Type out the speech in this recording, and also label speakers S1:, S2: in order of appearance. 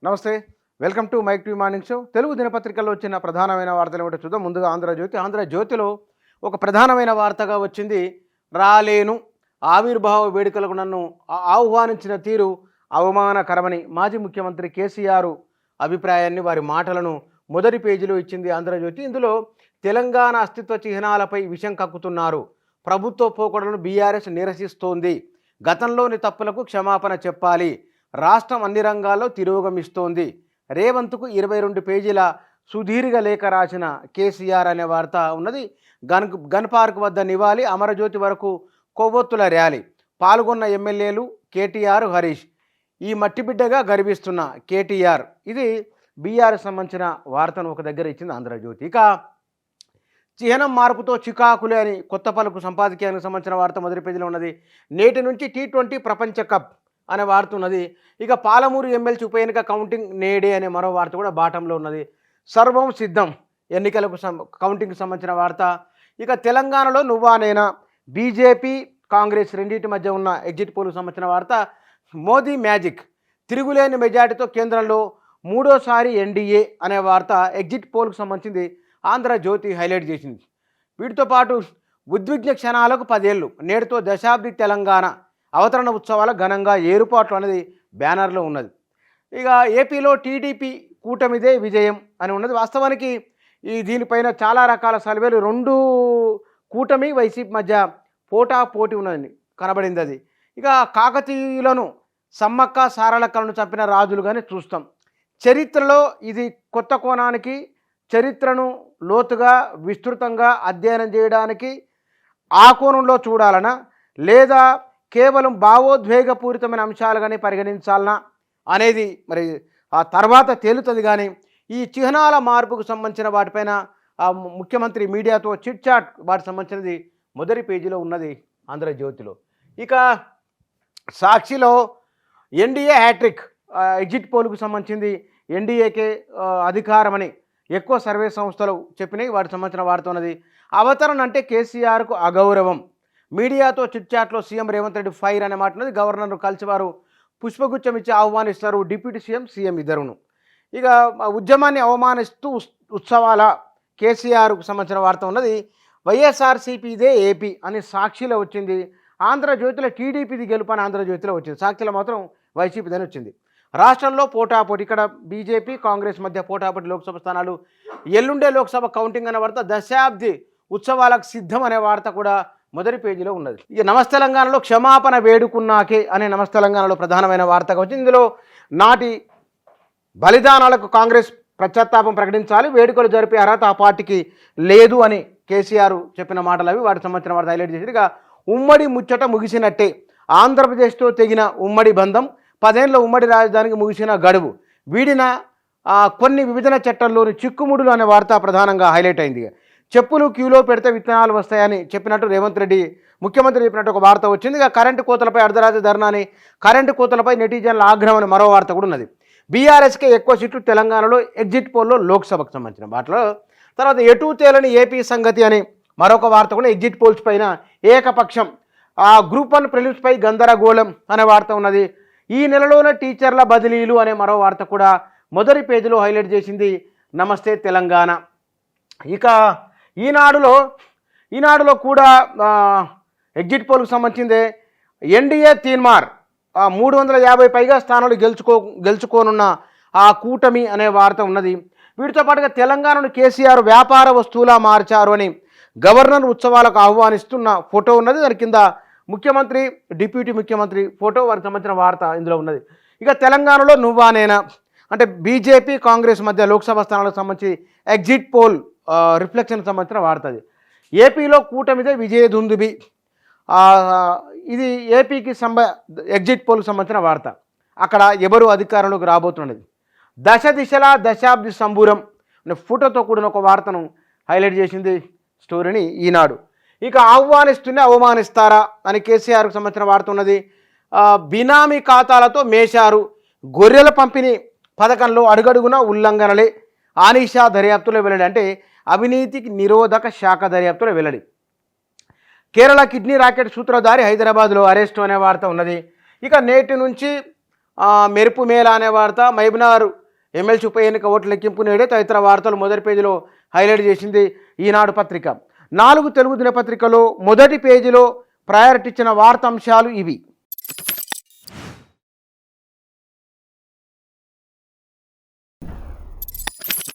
S1: నమస్తే, welcome to Mic TV morning show. Telugu దినపత్రికల్లో వచ్చిన ప్రధానమైన వార్తలు ఏమిటో చూద్దాం. ముందుగా ఆంధ్రజ్యోతిలో ఒక ప్రధానమైన వార్తగా వచ్చింది, రాలేను, ఆవిర్భావ వేడుకలకు నన్ను ఆహ్వానించిన తీరు అవమానకరమని మాజీ ముఖ్యమంత్రి కేసీఆర్ అభిప్రాయాన్ని, వారి మాటలను మొదటి పేజీలో ఇచ్చింది ఆంధ్రజ్యోతి. ఇందులో తెలంగాణ అస్తిత్వ చిహ్నాలపై విషం కక్కుతున్నారు, ప్రభుత్వ పోకడలను బీఆర్ఎస్ నిరసిస్తోంది, గతంలోని తప్పులకు క్షమాపణ చెప్పాలి, రాష్ట్రం అన్ని రంగాల్లో తిరోగమిస్తోంది, రేవంత్కు 22 పేజీల సుదీర్ఘ లేఖ రాసిన కేసీఆర్ అనే వార్త ఉన్నది. గన్ పార్క్ వద్ద నివాళి, అమరజ్యోతి వరకు కొవ్వొత్తుల ర్యాలీ, పాల్గొన్న ఎమ్మెల్యేలు కేటీఆర్, హరీష్, ఈ మట్టిబిడ్డగా గర్విస్తున్న కేటీఆర్. ఇది బీఆర్ సంబంధించిన వార్తను ఒక దగ్గర ఇచ్చింది ఆంధ్రజ్యోతి. ఇక చిహ్నం మార్పుతో చికాకులే అని కొత్త పలుకు సంపాదకీయానికి సంబంధించిన వార్త మొదటి పేజీలో ఉన్నది. నేటి నుంచి T20 ప్రపంచ కప్ అనే వార్త ఉన్నది. ఇక పాలమూరు ఎమ్మెల్సీ ఉప ఎన్నిక కౌంటింగ్ నేడే అనే మరో వార్త కూడా బాటంలో ఉన్నది. సర్వం సిద్ధం, ఎన్నికలకు కౌంటింగ్కి సంబంధించిన వార్త. ఇక తెలంగాణలో నువ్వా నేనా, బీజేపీ కాంగ్రెస్ రెండింటి మధ్య ఉన్న ఎగ్జిట్ పోల్కు సంబంధించిన వార్త. మోదీ మ్యాజిక్, తిరుగులేని మెజార్టీతో కేంద్రంలో మూడోసారి ఎన్డీఏ అనే వార్త ఎగ్జిట్ పోల్కు సంబంధించింది ఆంధ్రజ్యోతి హైలైట్ చేసింది. వీటితో పాటు ఉద్విగ్న క్షణాలకు 10 ఏళ్ళు, నేటితో దశాబ్ది తెలంగాణ అవతరణ ఉత్సవాల ఘనంగా ఏర్పాట్లు అనేది బ్యానర్లో ఉన్నది. ఇక ఏపీలో టీడీపీ కూటమిదే విజయం అని ఉన్నది. వాస్తవానికి దీనిపైన చాలా రకాల సర్వేలు, 2 కూటమి వైసీపీ మధ్య పోటీ ఉన్నది కనబడింది. అది ఇక కాకతీయులను, సమ్మక్క సారళక్కలను చంపిన రాజులుగానే చూస్తాం. చరిత్రలో ఇది కొత్త కోణానికి, చరిత్రను లోతుగా విస్తృతంగా అధ్యయనం చేయడానికి ఆ కోణంలో చూడాలనా, లేదా కేవలం భావోద్వేగపూరితమైన అంశాలుగానే పరిగణించాలనా అనేది మరి ఆ తర్వాత తేలుతుంది. కానీ ఈ చిహ్నాల మార్పుకు సంబంధించిన వాటిపైన ముఖ్యమంత్రి మీడియాతో చిట్ చాట్ వాటికి సంబంధించినది మొదటి పేజీలో ఉన్నది ఆంధ్రజ్యోతిలో. ఇక సాక్షిలో ఎన్డీఏ హ్యాట్రిక్, ఎగ్జిట్ పోల్కు సంబంధించింది ఎన్డీఏకే అధికారమని ఎక్కువ సర్వే సంస్థలు చెప్పినాయి. వాటికి సంబంధించిన వార్త ఉన్నది. అవతరణ అంటే కేసీఆర్కు అగౌరవం, మీడియాతో చిట్చాట్లో సీఎం రేవంత్ రెడ్డి ఫైర్ అనే మాట ఉన్నది. గవర్నర్ను కలిసి వారు పుష్పగుచ్చం ఇచ్చి ఆహ్వానిస్తారు, డిప్యూటీ సీఎం ఇద్దరును. ఇక ఉద్యమాన్ని అవమానిస్తూ ఉత్సవాల కేసీఆర్కు సంబంధించిన వార్త ఉన్నది. వైఎస్ఆర్సీపీ ఇదే ఏపీ అని సాక్షిలో వచ్చింది. ఆంధ్రజ్యోతిలో టీడీపీది గెలుపు అని ఆంధ్రజ్యోతిలో వచ్చింది. సాక్షిలో మాత్రం వైసీపీదని వచ్చింది. రాష్ట్రంలో పోటాపోటీ, ఇక్కడ బీజేపీ కాంగ్రెస్ మధ్య పోటాపోటీ లోక్సభ స్థానాలు, ఎల్లుండే లోక్సభ కౌంటింగ్ అనే వార్త, దశాబ్ది ఉత్సవాలకు సిద్ధం అనే వార్త కూడా మొదటి పేజీలో ఉన్నది. ఇక నమస్తెలంగాణలో క్షమాపణ వేడుకున్నాకే అనే నమస్తెలంగాణలో ప్రధానమైన వార్తగా వచ్చింది. ఇందులో నాటి బలిదానాలకు కాంగ్రెస్ పశ్చాత్తాపం ప్రకటించాలి, వేడుకలు జరిపే అర్హత ఆ పార్టీకి లేదు అని కేసీఆర్ చెప్పిన మాటలు అవి. వాటికి సంబంధించిన వార్త హైలైట్ చేసి, ఇక ఉమ్మడి ముచ్చట ముగిసినట్టే, ఆంధ్రప్రదేశ్తో తెగిన ఉమ్మడి బంధం, 10 ఏళ్ల ఉమ్మడి రాజధానికి ముగిసిన గడువు, వీడిన కొన్ని విభజన చట్టంలోని చిక్కుముడులు అనే వార్త ప్రధానంగా హైలైట్ అయింది. చెప్పులు క్యూలో పెడితే విత్తనాలు వస్తాయని చెప్పినట్టు రేవంత్ రెడ్డి ముఖ్యమంత్రి చెప్పినట్టు ఒక వార్త వచ్చింది. ఇక కరెంటు కోతలపై అర్ధరాత్రి ధర్నాని, కరెంటు కోతలపై నెటిజన్ల ఆగ్రహం అని మరో వార్త కూడా ఉన్నది. బీఆర్ఎస్కే ఎక్కువ సీట్లు తెలంగాణలో ఎగ్జిట్ పోల్లో లోక్సభకు సంబంధించిన వాటిలో. తర్వాత ఎటూ తేలని ఏపీ సంగతి అని మరొక వార్త కూడా ఎగ్జిట్ పోల్స్ పైన ఏకపక్షం, గ్రూప్ 1 ప్రిలిమ్స్పై గందరగోళం అనే వార్త ఉన్నది. ఈ నెలలోనే టీచర్ల బదిలీలు అనే మరో వార్త కూడా మొదటి పేజీలో హైలైట్ చేసింది నమస్తే తెలంగాణ. ఇక ఈనాడులో కూడా ఎగ్జిట్ పోల్కు సంబంధించిందే. ఎన్డీఏ తీన్మార్, 350 పైగా స్థానాలు గెలుచుకోనున్న ఆ కూటమి అనే వార్త ఉన్నది. వీటితో పాటుగా తెలంగాణను కేసీఆర్ వ్యాపార వస్తువులా మార్చారు అని గవర్నర్ ఉత్సవాలకు ఆహ్వానిస్తున్న ఫోటో ఉన్నది. దాని కింద ముఖ్యమంత్రి, డిప్యూటీ ముఖ్యమంత్రి ఫోటో, వారికి సంబంధించిన వార్త ఇందులో ఉన్నది. ఇక తెలంగాణలో నువ్వా నేనా అంటే బీజేపీ కాంగ్రెస్ మధ్య లోక్సభ స్థానాలకు సంబంధించి ఎగ్జిట్ పోల్ రిఫ్లెక్షన్ సంబంధించిన వార్త అది. ఏపీలో కూటమిదే విజయదుందుబి, ఇది ఏపీకి ఎగ్జిట్ పోల్కు సంబంధించిన వార్త. అక్కడ ఎవరు అధికారంలోకి రాబోతున్నది. దశ దిశలా దశాబ్ది సంబూరం అనే ఫోటోతో కూడిన ఒక వార్తను హైలైట్ చేసింది స్టోరీని ఈనాడు. ఇక ఆహ్వానిస్తూనే అవమానిస్తారా అని కేసీఆర్కు సంబంధించిన వార్త ఉన్నది. బినామీ ఖాతాలతో మేషారు, గొర్రెల పంపిణీ పథకంలో అడుగడుగున ఉల్లంఘనలే, ఆనిషా దర్యాప్తులో వెల్లడి, అంటే అవినీతికి నిరోధక శాఖ దర్యాప్తులో వెల్లడి. కేరళ కిడ్నీ రాకెట్ సూత్రధారి హైదరాబాద్లో అరెస్టు అనే వార్త ఉన్నది. ఇక నేటి నుంచి మెరుపు మేళ అనే వార్త, మహబూబ్నగర్ ఎమ్మెల్సీ ఉప ఎన్నిక ఓట్ల లెక్కింపు నేడే తదితర వార్తలు మొదటి పేజీలో హైలైట్ చేసింది ఈనాడు పత్రిక. 4 తెలుగు దినపత్రికలో మొదటి పేజీలో ప్రయారిటీ ఇచ్చిన వార్తాంశాలు ఇవి.